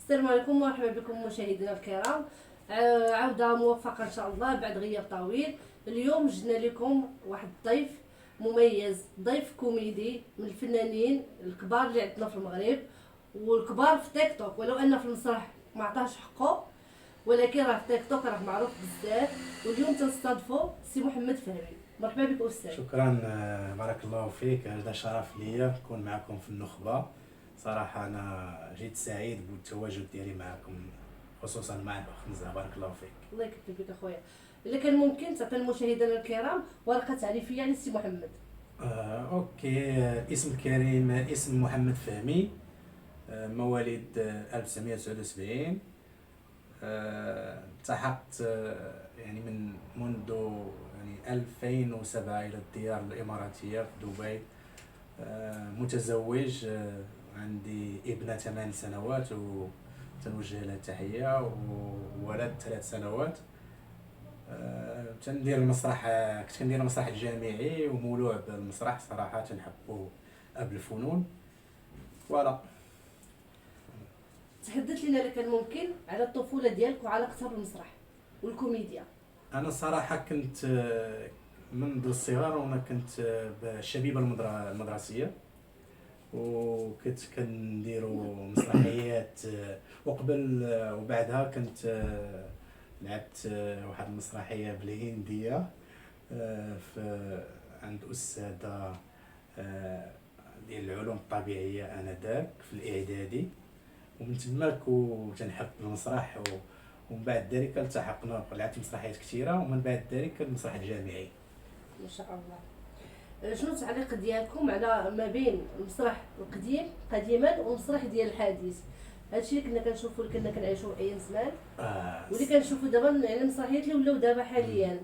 السلام عليكم ومرحبا بكم مشاهدينا الكرام. عودة موفقة إن شاء الله بعد غياب طويل. اليوم جبنا لكم واحد الضيف مميز، ضيف كوميدي من الفنانين الكبار اللي عندنا في المغرب والكبار في تيك توك، ولو أن في المسرح ما عطاش حقه، ولكن راه في تيك توك راه معروف بزاف. واليوم تنستضيفوا سي محمد فهمي. مرحبا بك أستاذ. شكرا. بارك الله فيك. هذا شرف ليا نكون معكم في النخبة. صراحة أنا جيت سعيد بالتواجد ديالي معكم، خصوصا مع الأخ نزهة. بارك الله فيك. الله يكتب بك أخويا. إلا كان ممكن تعطي المشاهدين الكرام ورقة تعريفية عن سي محمد. أوكي. اسم الكريم اسم محمد فهمي. مواليد 1979. التحقت يعني منذ يعني 2007 إلى الديار الإماراتية في دبي. متزوج. عندي ابنة 8 سنوات وتنوجه لها التحية، وولد 3 سنوات. تندير المسرح، كنت كندير المسرح الجامعي ومولوع بالمسرح. صراحة تنحبو أب الفنون. فوالا. تحدث لنا إلا كان ممكن على الطفولة ديالك وعلاقتها بالمسرح والكوميديا. أنا صراحة كنت منذ الصغر وأنا كنت بالشبيبة المدرسية، وكنت كنديروا مسرحيات. وقبل وبعدها كنت لعبت واحد المسرحيه بالهنديه في عند استاذه ديال العلوم الطبيعيه انذاك في الاعدادي. ومن تماك وتنحب المسرح، ومن بعد ذلك التحقنا، لعبت مسرحيات كثيره، ومن بعد ذلك المسرح الجامعي. ما شاء الله. شنو التعليق ديالكم على ما بين المسرح القديم قديما والمسرح ديال الحديث؟ هادشي اللي كنا كنشوفوا، اللي كنا كنعيشوا ايام زمان، واللي كنشوفوا دابا يعني المسرحيات اللي ولاو دابا حاليا.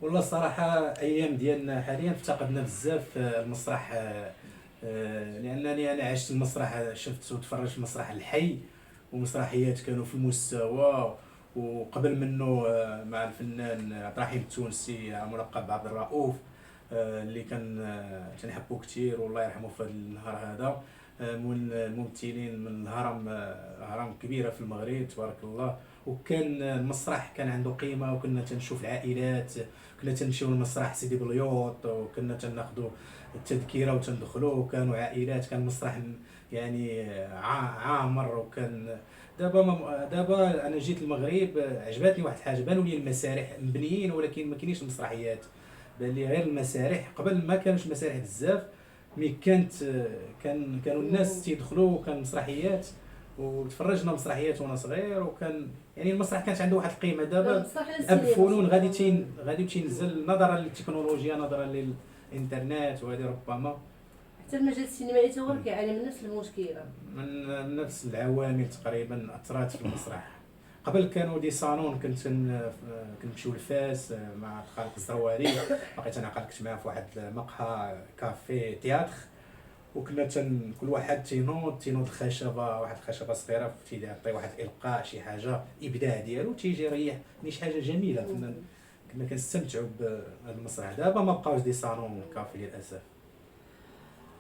والله الصراحه ايام ديالنا حاليا افتقدنا بزاف المسرح. لانني انا عشت المسرح، شفت وتفرجت المسرح الحي، ومسرحيات كانوا في المستوى. وقبل منه مع الفنان عبد الرحيم التونسي ملقب بعبد الرؤوف، اللي كان تنحبو كثير والله يرحمه في هذا النهار هذا. من الممثلين من الهرم، هرم كبيره في المغرب تبارك الله. وكان المسرح كان عنده قيمه، وكنا تنشوف العائلات، كنا تنمشيو للمسرح سيدي بليوط، وكنا تناخذوا التذكره وتندخلوا، وكانوا عائلات. كان المسرح يعني عامر. وكان دابا انا جيت المغرب، عجبتني واحد الحاجه، بانوا لي المسارح مبنيين ولكن ما كاينينش المسرحيات. بان لي غير المسارح. قبل ما كانوش المسارح بزاف، مي كانوا الناس تيدخلوا، وكان مسرحيات وتفرجنا مسرحيات وانا صغير. وكان يعني المسرح كانت عنده واحد القيمه. دابا اب الفنون غادي تينزل نظرا للتكنولوجيا، نظرا للانترنت، وهذه ربما حتى المجال السينمائي تا هو كيعاني من نفس المشكله، من نفس العوامل تقريبا اثرت في المسرح. قبل كانوا دي صالون، كنمشيو لفاس مع الخالق الزرواري، بقيت انا عقلت معاه في واحد مقهى كافي تياتر. وكنا كل واحد تينوض خشبه، واحد الخشبه صغيره، تيعطي واحد الالقاء، شي حاجه ابداع ديالو، تيجي يريح. شي حاجه جميله. كنا كنستمتعوا بهذا المسرح. دابا ما بقاوش دي صالون كافي للاسف.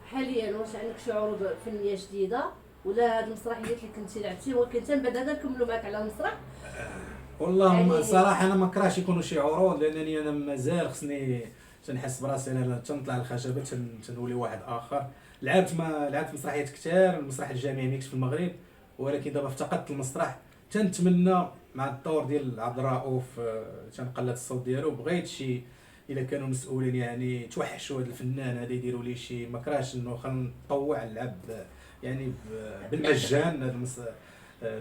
حاليا واش عندك شي عروض فنيه جديده، ولا هاد المسرحيات اللي كنتي لعبتي ولكن من بعد هذا نكملوا معك على المسرح؟ والله يعني صراحه انا ما كرهش يكونوا شي عروض، لانني انا مازال خصني تنحس براسي انا تنطلع الخشبه تنولي واحد اخر. لعبت مسرحيات كثار، المسرح الجامعي ميكس في المغرب، ولكن دابا افتقدت المسرح. تنتمنى مع الدور ديال عبد الرؤوف، تنقلد الصوت ديالو، بغيت شي الا كانوا مسؤولين يعني توحشوا هذا الفنان هذا، يديروا لي شي. ما كرهش انه خلينا نطوع نلعب يعني بالمجان هذا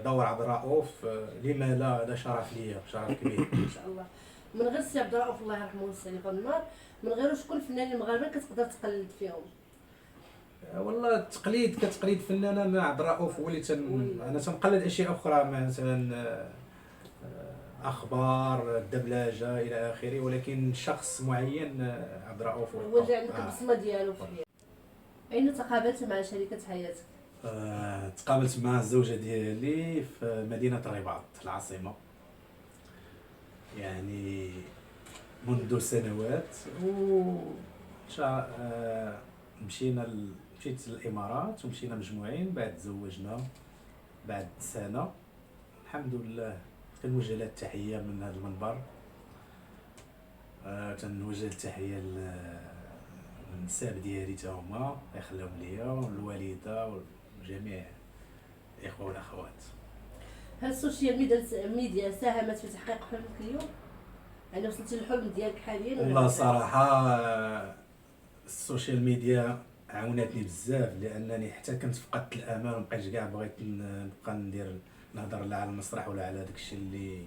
دور عبد الرؤوف. لما لا؟ هذا شرف ليا، شرف كبير. ان شاء الله. من غير السي عبد الرؤوف الله يرحمه ويوسع عليه في النار، من غير شكون الفنانين المغاربه كتقدر تقلد فيهم؟ والله التقليد كتقليد فنان. انا عبد الرؤوف هو اللي انا تنقلد اشياء اخرى، مثلا اخبار، الدبلجه الى اخره، ولكن شخص معين عبد الرؤوف هو اللي عندك البصمه ديالو فيه. اين تقابلت مع شريكه حياتك؟ تقابلت مع الزوجه ديالي في مدينه الرباط العاصمه، يعني منذ سنوات. و مشيت للامارات ومشينا مجموعين، بعد تزوجنا بعد سنه. الحمد لله. كنوجه لها التحيه من هذا المنبر. تنوجه التحيه للنساب ديالي تا هما الله يخليهم ليا، والوالده وجميع الاخوه والاخوات. هل السوشيال ميديا ساهمت في تحقيق حلمك اليوم؟ يعني وصلتي للحلم ديالك حاليا ولا والله لا؟ صراحه السوشيال ميديا عاونتني بزاف، لانني حتى كنت فقدت الامل ومبقيتش كاع بغيت نبقى نهضر لا على المسرح ولا على داكشي اللي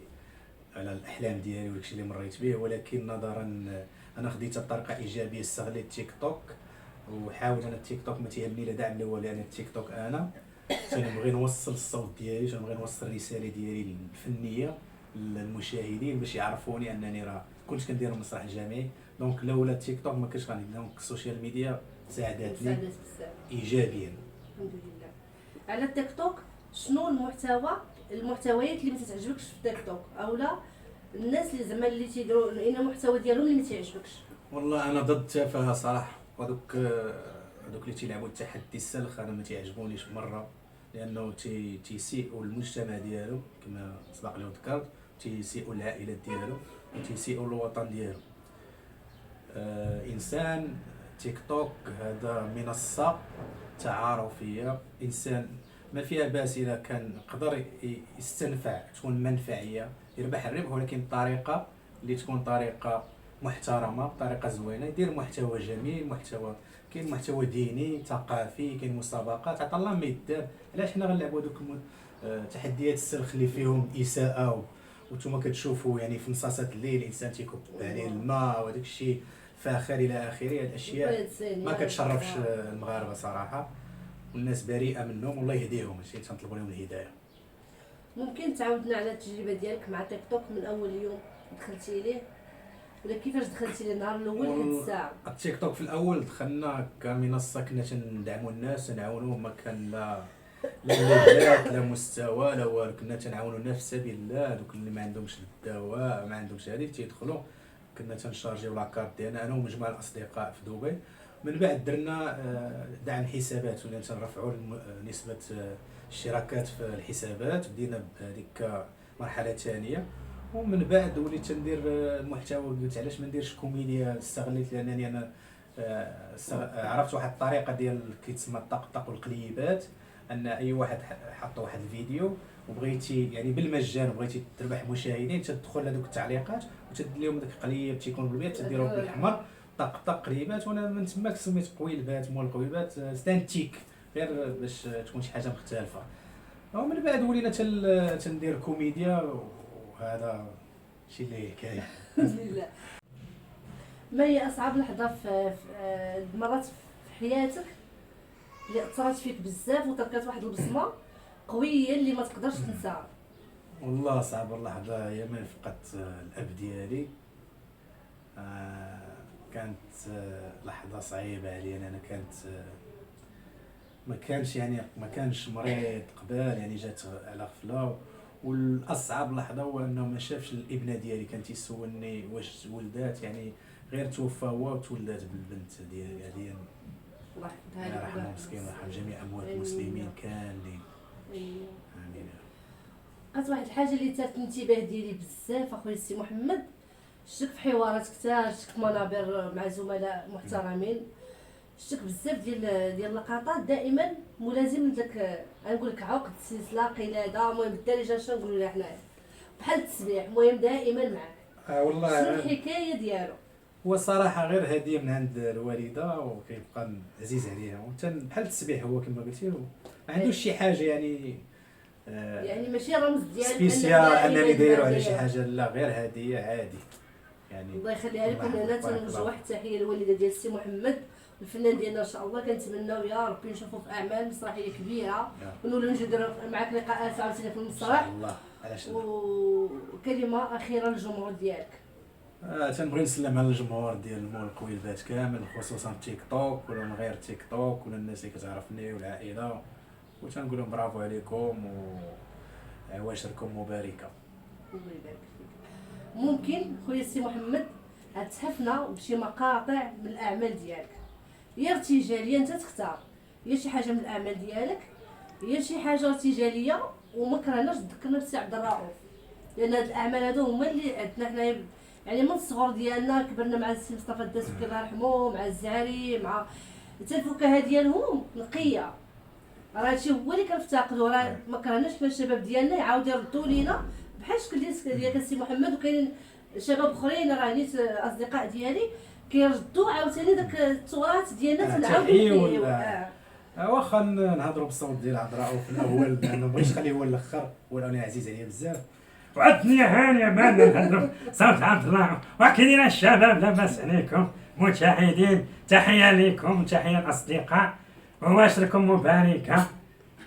على الاحلام ديالي وداكشي اللي مريت به، ولكن نظرا انا خديتها بطريقه ايجابيه، استغليت تيك توك وحاولت. انا التيك توك ما تيهمني لا دعم لا والو، لان التيك توك انا تنبغي نوصل الصوت ديالي، تنبغي نوصل الرساله ديالي الفنيه للمشاهدين باش يعرفوني انني راه كنت كندير المسرح الجامعي. دونك لولا التيك توك ما كنتش غندير. دونك السوشيال ميديا ساعدتني ساعدت بزاف ايجابيا. الحمد لله. على التيك توك شنو المحتويات اللي ما تتعجبكش في التيك توك، اولا الناس اللي زعما اللي تيديروا المحتوى ديالهم اللي ما تيعجبكش؟ والله انا ضد التفاهه صراحه، ودوك اللي تيلعبوا التحدي السلخ انا ما تيعجبونيش مره، لانه تيسيئوا المجتمع ديالو كما سبق لي وذكرت، تيسيئوا العائلات ديالو وتيسيئوا الوطن ديالو. انسان تيك توك هذا منصه تعارفيه، انسان ما فيها باس اذا كان قدر يستنفع، تكون منفعيه، يربح الربح، ولكن الطريقه اللي تكون طريقه محترمه، طريقه زوينه، يدير محتوى جميل، كاين محتوى ديني ثقافي، كاين مسابقات، عطا الله ما يدار. علاش حنا غنلعبوا هذوك تحديات السلخ اللي فيهم اساءه وانتم كتشوفوا يعني في نصاصات الليل الانسان تيكب عليه الماء وداك الشيء فاخر الى اخره. هاد الاشياء ما كتشرفش المغاربه صراحه، والناس بريئه منهم والله يهديهم، ماشي تنطلبوا لهم الهدايه. ممكن تعاودنا على التجربه ديالك مع تيك توك من اول يوم دخلتي ليه، ولا كيفاش دخلتي ليه النهار الاول لهاد الساعه؟ التيك توك في الاول دخلنا كمنصه كنا تندعموا الناس، تنعاونوهم، ما كان لا مبيعات لا مستوى لا والو، كنا تنعاونوا الناس في سبيل الله. دوك اللي ما عندهمش الدواء ما عندهمش هذيك تيدخلوا، كنا تنشارجيو لاكارت ديالنا انا ومجموعه الاصدقاء في دبي. من بعد درنا دعم حسابات، ولا تنرفعوا نسبه الاشتراكات في الحسابات، بدينا بهذيك مرحله ثانيه. ومن بعد وليت تندير المحتوى، قلت علاش ما نديرش كوميديا، استغليت لانني انا عرفت واحد الطريقه ديال كيتسمى الطقطق والقليبات، ان اي واحد حط واحد الفيديو وبغيتي يعني بالمجان وبغيتي تربح مشاهدين، تدخل لهذوك التعليقات وتدير لهم داك قليب تيكون بالابيض تديرهم بالاحمر، طقطق قليبات. وانا من تماك سميت قويلبات، مول قويلبات ستانتيك، غير باش تكون شي حاجه مختلفه. ومن بعد ولينا تندير كوميديا، وهذا شي اللي حكايه. الحمد لله. ما هي اصعب لحظه في مرات في حياتك اللي اثرت فيك بزاف وتركات واحد البصمه قويه اللي ما تقدرش تنساها؟ والله صعب اللحظه هي من فقدت الاب ديالي. كانت لحظه صعيبه عليا، انا كانت ما كانش مريض قبل، يعني جات على غفله. والاصعب لحظه هو انه ما شافش الابنه ديالي، كان تيسولني واش ولدات، يعني غير توفى هو وتولدات بالبنت ديالي. هذه الله يرحمه مسكين ويرحم جميع اموات المسلمين كاملين. امين. بقات واحد الحاجه اللي تات الانتباه ديالي بزاف اخويا السي محمد، شفتك في حوارات كثار، شفتك في منابر مع زملاء محترمين، شفتك بزاف ديال اللقطات دائما ملازم لك، غنقول لك عقد، سلسله، قلاده، المهم بالدارجه شنو نقولوا لها حنايا، بحال التسبيح، المهم دائما معك. والله شنو الحكايه ديالو؟ هو صراحه غير هديه من عند الوالده وكيبقى عزيز عليها، بحال التسبيح هو كما قلتي، ما عندوش شي حاجه يعني ماشي رمز ديال سبيسيال انني دايرو على شي حاجه، لا غير هديه عادي يعني. الله يخليها لكم. هنا تنوجه واحد التحيه للوالده ديال السي محمد، الفنان ديالنا ان شاء الله. كنتمناو يا ربي نشوفوا في اعمال مسرحيه كبيره ونولوا نجدوا معك لقاءات عاوتاني في المسرح ان شاء الله. علاش لا. وكلمه اخيره للجمهور ديالك. تنبغي نسلم على الجمهور ديال مول قويلبات كامل، خصوصا تيك توك ولا من غير تيك توك ولا الناس اللي كتعرفني والعائله، وتنقول لهم برافو عليكم وعواشركم مباركه. الله يبارك فيك. ممكن خويا السي محمد تحفنا بشي مقاطع من الاعمال ديالك، يا ارتجاليه انت تختار، يا شي حاجه من الاعمال ديالك هي شي حاجه ارتجاليه وما كرهناش ذكرنا بسي عبد الرؤوف، لان هاد الاعمال هادو هما اللي عندنا حنايا يعني من الصغر ديالنا. كبرنا مع السي مصطفى الدسوقي الله يرحمه، مع الزهري، مع حتى الفكاهه ديالهم نقيه. راه هادشي هو اللي كنفتقدو، راه ما كرهناش حنا الشباب ديالنا يعاودوا يردوا لينا بحال الشكل ديال السي محمد. وكاينين شباب اخرين راه نيت اصدقاء ديالي كيردوا عاوتاني داك التراث ديالنا تنعاودوا فيه. واخا نهضروا بالصوت ديال عبد الرؤوف في الاول لانه بغيتش نخليه هو الاخر ولو انا عزيز عليا بزاف. وعدني هانيه مالنا نهضروا صوت عبد الله. وكاينين الشباب لاباس عليكم مشاهدين، تحيه لكم تحيه الاصدقاء وباشركم مباركه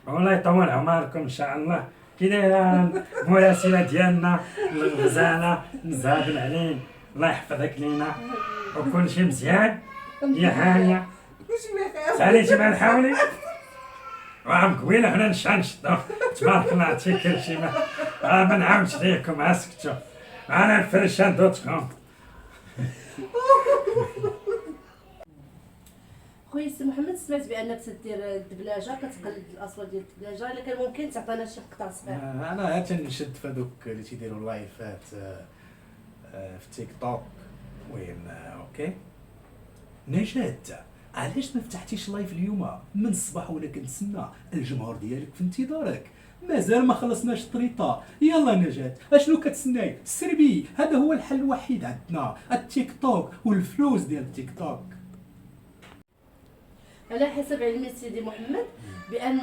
والله يطول عمركم ان شاء الله. كي دايره المراسله ديالنا الغزاله نزاد العليم الله يحفظك لينا وكل شيء مزيان. يا هانيه ساليتي مع الحولي وعم قبيله حنا نشطو تبارك الله عطيك كلشي ما نعاودش ليكم اسكتوا انا نفرش ندوتكم. خويا السي محمد، سمعت بانك تدير الدبلاجه، كتقلد الاصوات ديال الدبلاجه، الا كان ممكن تعطينا شي قطع صغير. انا تنشد في هذوك اللي تيديروا اللايفات في تيك توك. وين اوكي نجاة، علاش ما فتحتيش لايف اليوم من الصباح وانا كنتسنى الجمهور ديالك في انتظارك، مازال ما خلصناش الطريطه. يلا نجاة اشنو كتسناي؟ سربي، هذا هو الحل الوحيد عندنا، التيك توك والفلوس ديال التيك توك. على حسب علمي سيدي محمد بان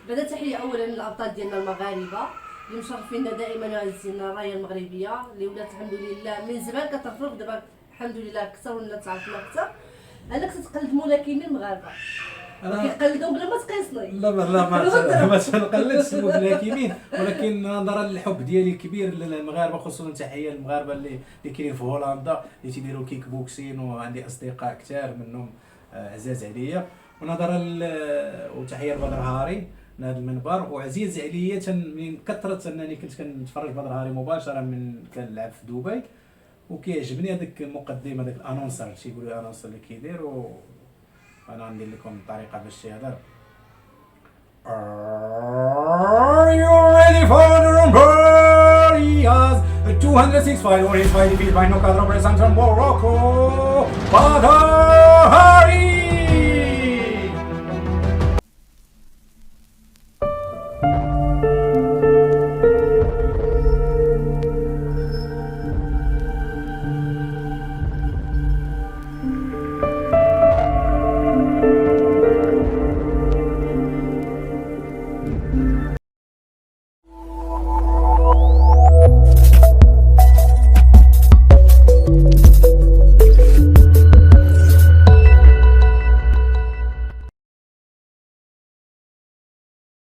بعد تحيه اولا للابطال ديالنا المغاربه اللي مشرفيننا دائما وعزيزنا الرايه المغربيه اللي ولات الحمد لله من زمان كترفرف، دابا الحمد لله اكثر ولا تعرفنا اكثر. انك تتقلد ملاكمين مغاربه كيقلدوا بلا ما تقيسني. لا ما تنقلدش الملاكمين، ولكن نظرا للحب ديالي الكبير للمغاربه، خصوصا تحيه للمغاربه اللي كاينين في هولندا اللي تيديروا كيك بوكسين، وعندي اصدقاء كثار منهم عزاز عليا. ونظرا وتحيه لبدر هاري من هذا المنبر، وعزيز عليا من كثره انني كنت كنتفرج بدر هاري مباشره من كنلعب في دبي، وكيعجبني هذاك المقدم هذاك الانونسر تيقولوا الانونسر اللي كيدير. وانا غندير لكم الطريقه باش تيهضر. Are you ready for the rumble? Yes, 206 fight or is fight defeated by knockout representing Morocco. Badr Hari.